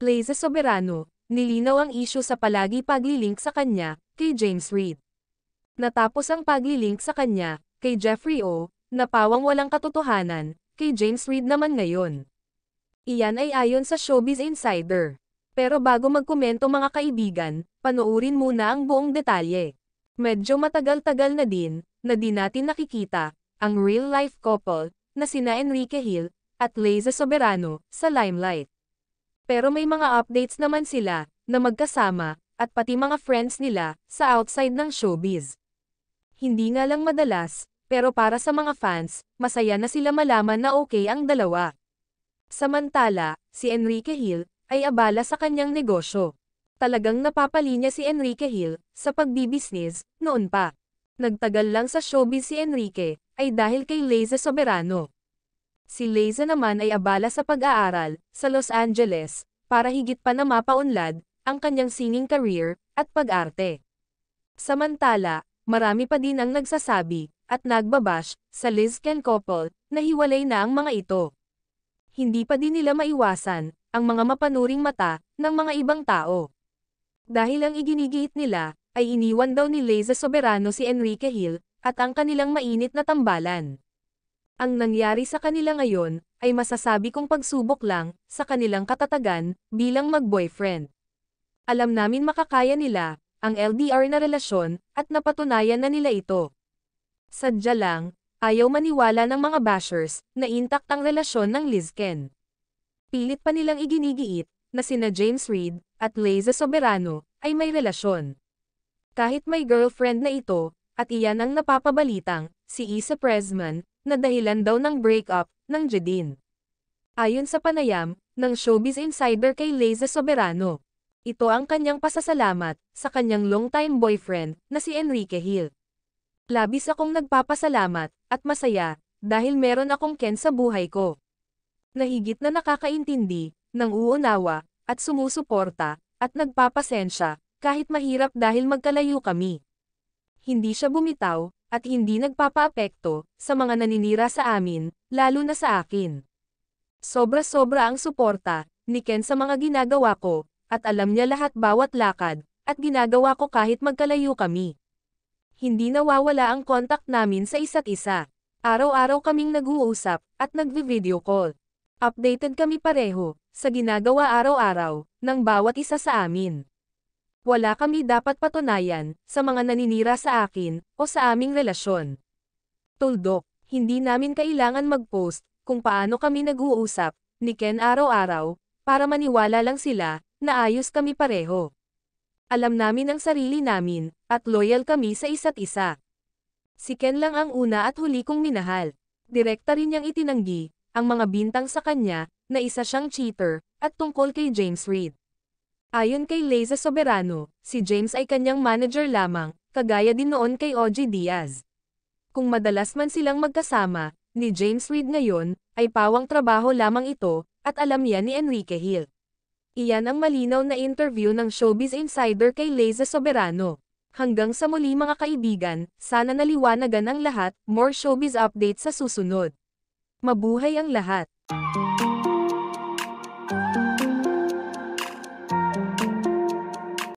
Liza Soberano, nilinaw ang isyu sa palagi paglilink sa kanya, kay James Reid. Natapos ang paglilink sa kanya, kay Jeffrey O, na pawang walang katotohanan, kay James Reid naman ngayon. Iyan ay ayon sa Showbiz Insider. Pero bago magkomento mga kaibigan, panoorin muna ang buong detalye. Medyo matagal-tagal na din natin nakikita, ang real-life couple, na sina Enrique Hill, at Liza Soberano, sa limelight. Pero may mga updates naman sila, na magkasama, at pati mga friends nila, sa outside ng showbiz. Hindi nga lang madalas, pero para sa mga fans, masaya na sila malaman na okay ang dalawa. Samantala, si Enrique Hill, ay abala sa kanyang negosyo. Talagang napapalinya si Enrique Hill, sa pagbibisnis, noon pa. Nagtagal lang sa showbiz si Enrique, ay dahil kay Liza Soberano. Si Liza naman ay abala sa pag-aaral, sa Los Angeles, para higit pa na mapaunlad, ang kanyang singing career, at pag-arte. Samantala, marami pa din ang nagsasabi, at nagbabash, sa Liz-Ken couple, na hiwalay na ang mga ito. Hindi pa din nila maiwasan, ang mga mapanuring mata, ng mga ibang tao. Dahil ang iginigiit nila, ay iniwan daw ni Liza Soberano si Enrique Hill, at ang kanilang mainit na tambalan. Ang nangyari sa kanila ngayon, ay masasabi kong pagsubok lang, sa kanilang katatagan, bilang mag-boyfriend. Alam namin makakaya nila, ang LDR na relasyon, at napatunayan na nila ito. Sadya lang, ayaw maniwala ng mga bashers, na intact ang relasyon ng Liz-Ken. Pilit pa nilang iginigiit, na sina James Reid, at Liza Soberano, ay may relasyon. Kahit may girlfriend na ito, at iyan ang napapabalitang, si Issa Pressman, na dahilan daw ng breakup, ng Jadine. Ayon sa panayam, ng Showbiz Insider kay Liza Soberano. Ito ang kanyang pasasalamat, sa kanyang long-time boyfriend, na si Enrique Hill. Labis akong nagpapasalamat, at masaya, dahil meron akong Ken sa buhay ko. Nahigit na nakakaintindi, nang uunawa, at sumusuporta, at nagpapasensya, kahit mahirap dahil magkalayo kami. Hindi siya bumitaw, at hindi nagpapaapekto, sa mga naninira sa amin, lalo na sa akin. Sobra-sobra ang suporta, ni Ken sa mga ginagawa ko, at alam niya lahat bawat lakad, at ginagawa ko kahit magkalayo kami. Hindi nawawala ang contact namin sa isa't isa. Araw-araw kaming nag-uusap, at nagvi-video call. Updated kami pareho, sa ginagawa araw-araw, ng bawat isa sa amin. Wala kami dapat patunayan, sa mga naninira sa akin, o sa aming relasyon. Tuldok, hindi namin kailangan mag-post, kung paano kami nag-uusap, ni Ken araw-araw, para maniwala lang sila, na ayos kami pareho. Alam namin ang sarili namin, at loyal kami sa isa't isa. Si Ken lang ang una at huli kong minahal. Direkta rin niyang itinanggi, ang mga bintang sa kanya, na isa siyang cheater, at tungkol kay James Reid. Ayon kay Liza Soberano, si James ay kanyang manager lamang, kagaya din noon kay OG Diaz. Kung madalas man silang magkasama, ni James Reid ngayon, ay pawang trabaho lamang ito, at alam yan ni Enrique Hill. Iyan ang malinaw na interview ng Showbiz Insider kay Liza Soberano. Hanggang sa muli mga kaibigan, sana naliwanagan ang lahat, more showbiz updates sa susunod. Mabuhay ang lahat!